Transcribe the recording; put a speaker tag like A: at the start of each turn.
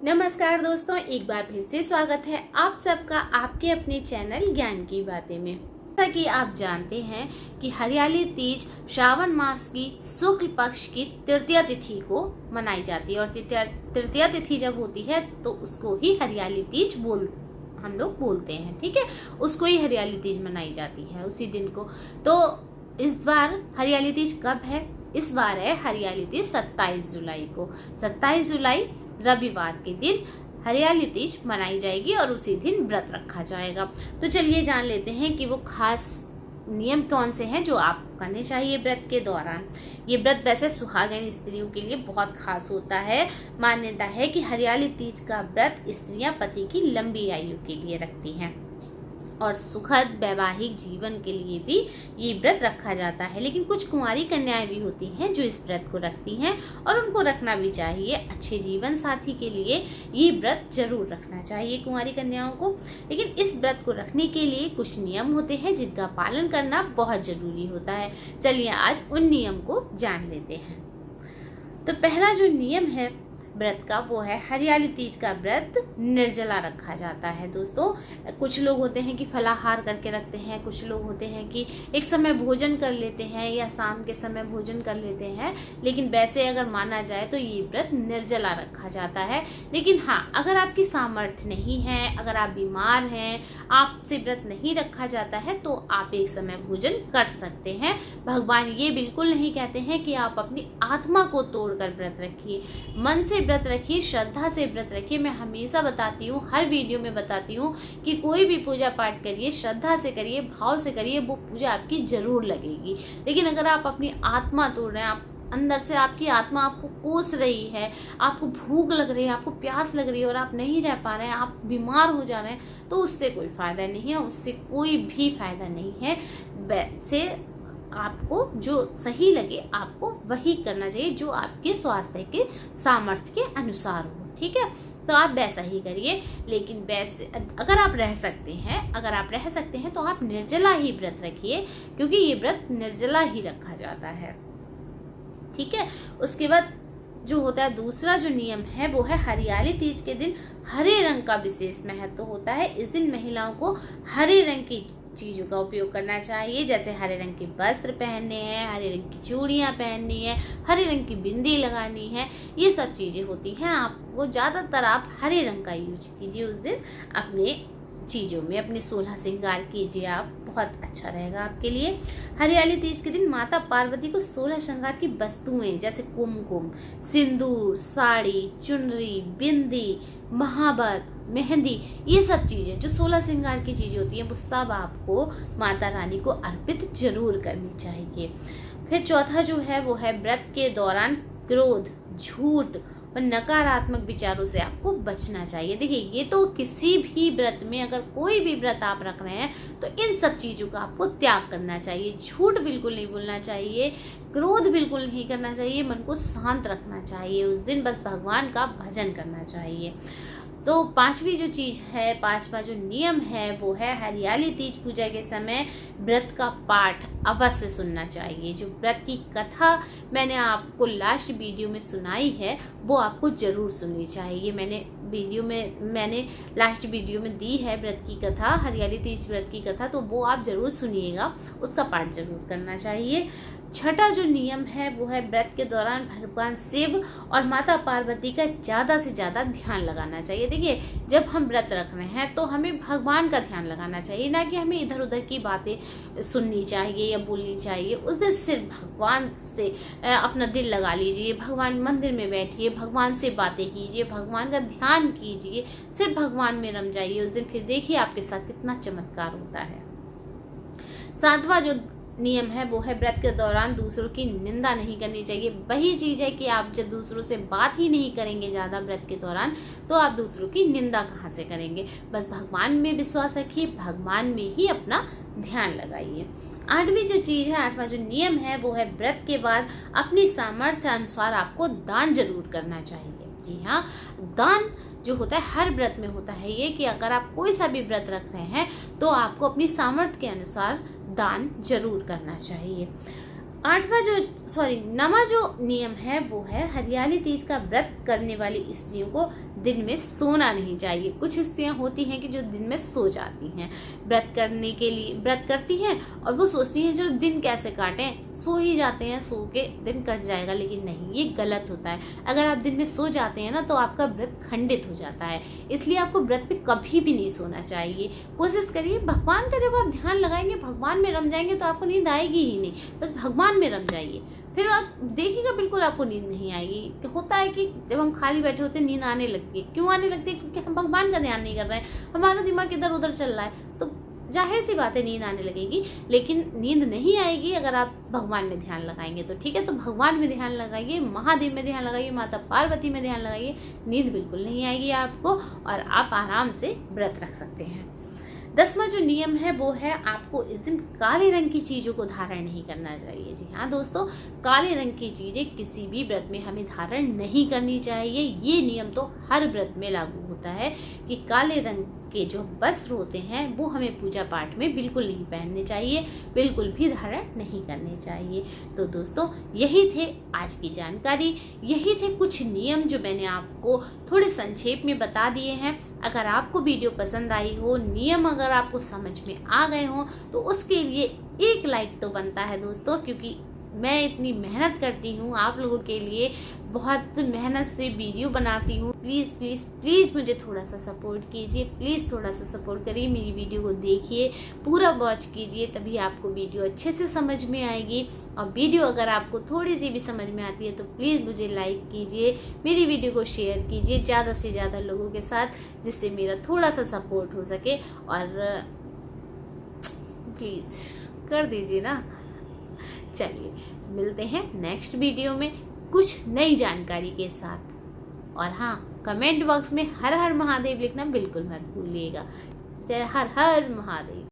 A: नमस्कार दोस्तों, एक बार फिर से स्वागत है आप सबका आपके अपने चैनल ज्ञान की बातें में। जैसा कि आप जानते हैं कि हरियाली तीज श्रावण मास की शुक्ल पक्ष की तृतीया तिथि को मनाई जाती है और तृतीया तिथि जब होती है तो उसको ही हरियाली तीज हम लोग बोलते हैं। ठीक है, उसको ही हरियाली तीज मनाई जाती है उसी दिन को। तो इस बार हरियाली तीज कब है? इस बार है हरियाली तीज 27 जुलाई को। 27 जुलाई रविवार के दिन हरियाली तीज मनाई जाएगी और उसी दिन व्रत रखा जाएगा। तो चलिए जान लेते हैं कि वो खास नियम कौन से हैं जो आपको करने चाहिए व्रत के दौरान। ये व्रत वैसे सुहागिन स्त्रियों के लिए बहुत खास होता है। मान्यता है कि हरियाली तीज का व्रत स्त्रियां पति की लंबी आयु के लिए रखती हैं और सुखद वैवाहिक जीवन के लिए भी ये व्रत रखा जाता है। लेकिन कुछ कुंवारी कन्याएं भी होती हैं जो इस व्रत को रखती हैं और उनको रखना भी चाहिए। अच्छे जीवन साथी के लिए ये व्रत जरूर रखना चाहिए कुंवारी कन्याओं को। लेकिन इस व्रत को रखने के लिए कुछ नियम होते हैं जिनका पालन करना बहुत जरूरी होता है। चलिए आज उन नियम को जान लेते हैं। तो पहला जो नियम है व्रत का वो है हरियाली तीज का व्रत निर्जला रखा जाता है। दोस्तों, कुछ लोग होते हैं कि फलाहार करके रखते हैं, कुछ लोग होते हैं कि एक समय भोजन कर लेते हैं या शाम के समय भोजन कर लेते हैं। लेकिन वैसे अगर माना जाए तो ये व्रत निर्जला रखा जाता है। लेकिन हाँ, अगर आपकी सामर्थ्य नहीं है, अगर आप बीमार हैं, आपसे व्रत नहीं रखा जाता है तो आप एक समय भोजन कर सकते हैं। भगवान ये बिल्कुल नहीं कहते हैं कि आप अपनी आत्मा को तोड़कर व्रत रखिए। मन से व्रत रखिए, श्रद्धा से व्रत रखिए। मैं हमेशा बताती हूँ, हर वीडियो में बताती हूँ कि कोई भी पूजा पाठ करिए, श्रद्धा से करिए, भाव से करिए, वो पूजा आपकी जरूर लगेगी। लेकिन अगर आप अपनी आत्मा तोड़ रहे हैं, आप अंदर से आपकी आत्मा आपको कोस रही है, आपको भूख लग रही है, आपको प्यास लग रही है और आप नहीं रह पा रहे हैं, आप बीमार हो जा रहे हैं, तो उससे कोई फायदा नहीं है, उससे कोई भी फायदा नहीं है। वैसे आपको जो सही लगे आपको वही करना चाहिए जो आपके स्वास्थ्य के सामर्थ्य के अनुसार हो। ठीक है, तो आप वैसा ही करिए। लेकिन वैसे अगर आप रह सकते हैं तो आप निर्जला ही व्रत रखिए, क्योंकि ये व्रत निर्जला ही रखा जाता है। ठीक है, उसके बाद जो होता है दूसरा जो नियम है वो है हरियाली तीज के दिन हरे रंग का विशेष महत्व होता है। इस दिन महिलाओं को हरे रंग की चीजों का उपयोग करना चाहिए, जैसे हरे रंग के वस्त्र पहनने हैं, हरे रंग की चूड़ियां पहननी है, हरे रंग की बिंदी लगानी है। ये सब चीजें होती हैं। आपको ज्यादातर आप हरे रंग का यूज कीजिए उस दिन अपने चीजों में, अपने 16 श्रृंगार कीजिए आप, बहुत अच्छा रहेगा आपके लिए। हरियाली तीज के दिन माता पार्वती को 16 श्रृंगार की वस्तुएं जैसे कुमकुम, सिंदूर, साड़ी, चुनरी, बिंदी, महावर, मेहंदी, ये सब चीजें जो 16 श्रृंगार की चीजें होती हैं वो सब आपको माता रानी को अर्पित जरूर करनी चाहिए। फिर चौथा जो है वो है व्रत के दौरान क्रोध, झूठ और नकारात्मक विचारों से आपको बचना चाहिए। देखिए, ये तो किसी भी व्रत में, अगर कोई भी व्रत आप रख रहे हैं तो इन सब चीजों का आपको त्याग करना चाहिए। झूठ बिल्कुल नहीं बोलना चाहिए, क्रोध बिल्कुल नहीं करना चाहिए, मन को शांत रखना चाहिए। उस दिन बस भगवान का भजन करना चाहिए। तो पांचवा जो नियम है वो है हरियाली तीज पूजा के समय व्रत का पाठ अवश्य सुनना चाहिए। जो व्रत की कथा मैंने आपको लास्ट वीडियो में सुनाई है वो आपको जरूर सुननी चाहिए। मैंने लास्ट वीडियो में दी है व्रत की कथा, हरियाली तीज व्रत की कथा, तो वो आप जरूर सुनिएगा, उसका पाठ जरूर करना चाहिए। छठा जो नियम है वो है व्रत के दौरान भगवान शिव और माता पार्वती का ज्यादा से ज्यादा ध्यान लगाना चाहिए। देखिए, जब हम व्रत रख रहे हैं तो हमें भगवान का ध्यान लगाना चाहिए, ना कि हमें इधर उधर की बातें सुननी चाहिए या बोलनी चाहिए। उस दिन सिर्फ भगवान से अपना दिल लगा लीजिए, भगवान मंदिर में बैठिए, भगवान से बातें कीजिए, भगवान का ध्यान कीजिए, सिर्फ भगवान में रम जाइए उस दिन। फिर देखिए आपके साथ कितना चमत्कार होता है। सातवां जो नियम है वो है व्रत के दौरान दूसरों की निंदा नहीं करनी चाहिए। वही चीज है कि आप जब दूसरों से बात ही नहीं करेंगे ज्यादा व्रत के दौरान तो आप दूसरों की निंदा कहाँ से करेंगे। बस भगवान में विश्वास रखिए, भगवान में ही अपना ध्यान लगाइए। आठवां जो नियम है वो है व्रत के बाद अपनी सामर्थ्य अनुसार आपको दान जरूर करना चाहिए। जी हाँ, दान जो होता है हर व्रत में होता है ये कि अगर आप कोई सा भी व्रत रख रहे हैं तो आपको अपनी सामर्थ्य के अनुसार दान जरूर करना चाहिए। नवा जो नियम है वो है हरियाली तीज का व्रत करने वाली स्त्रियों को दिन में सोना नहीं चाहिए। कुछ स्त्रियां होती हैं कि जो दिन में सो जाती हैं, व्रत करने के लिए व्रत करती हैं और वो सोचती हैं चलो दिन कैसे काटें, सो ही जाते हैं, सो के दिन कट जाएगा। लेकिन नहीं, ये गलत होता है। अगर आप दिन में सो जाते हैं ना तो आपका व्रत खंडित हो जाता है। इसलिए आपको व्रत पे कभी भी नहीं सोना चाहिए। कोशिश करिए, भगवान का जब आप ध्यान लगाएंगे, भगवान में रम जाएंगे तो आपको नींद आएगी ही नहीं। बस भगवान में रम जाइए, फिर आप देखिएगा बिल्कुल आपको नींद नहीं आएगी। होता है कि जब हम खाली बैठे होते हैं नींद आने लगती है। क्यों आने लगती है? क्योंकि हम भगवान का ध्यान नहीं कर रहे हैं, हमारा दिमाग इधर उधर चल रहा है, तो जाहिर सी बात है नींद आने लगेगी। लेकिन नींद नहीं आएगी अगर आप भगवान में ध्यान लगाएंगे तो। ठीक है, तो भगवान में ध्यान लगाइए, महादेव में ध्यान लगाइए, माता पार्वती में ध्यान लगाइए, नींद बिल्कुल नहीं आएगी आपको और आप आराम से व्रत रख सकते हैं। 10वां जो नियम है वो है आपको इस दिन काले रंग की चीजों को धारण नहीं करना चाहिए। जी हाँ दोस्तों, काले रंग की चीजें किसी भी व्रत में हमें धारण नहीं करनी चाहिए। ये नियम तो हर व्रत में लागू होता है कि काले रंग के जो वस्त्र होते हैं वो हमें पूजा पाठ में बिल्कुल नहीं पहनने चाहिए, बिल्कुल भी धारण नहीं करने चाहिए। तो दोस्तों, यही थे आज की जानकारी, यही थे कुछ नियम जो मैंने आपको थोड़े संक्षेप में बता दिए हैं। अगर आपको वीडियो पसंद आई हो, नियम अगर आपको समझ में आ गए हो तो उसके लिए एक लाइक तो बनता है दोस्तों, क्योंकि मैं इतनी मेहनत करती हूँ आप लोगों के लिए, बहुत मेहनत से वीडियो बनाती हूँ। प्लीज़ प्लीज़ प्लीज़ मुझे थोड़ा सा सपोर्ट कीजिए, प्लीज़ थोड़ा सा सपोर्ट करिए, मेरी वीडियो को देखिए, पूरा वॉच कीजिए, तभी आपको वीडियो अच्छे से समझ में आएगी। और वीडियो अगर आपको थोड़ी सी भी समझ में आती है तो प्लीज़ मुझे लाइक कीजिए, मेरी वीडियो को शेयर कीजिए ज़्यादा से ज़्यादा लोगों के साथ, जिससे मेरा थोड़ा सा सपोर्ट हो सके। और प्लीज़ कर दीजिए ना। चलिए, मिलते हैं नेक्स्ट वीडियो में कुछ नई जानकारी के साथ। और हाँ, कमेंट बॉक्स में हर हर महादेव लिखना बिल्कुल मत भूलिएगा। जय हर हर महादेव।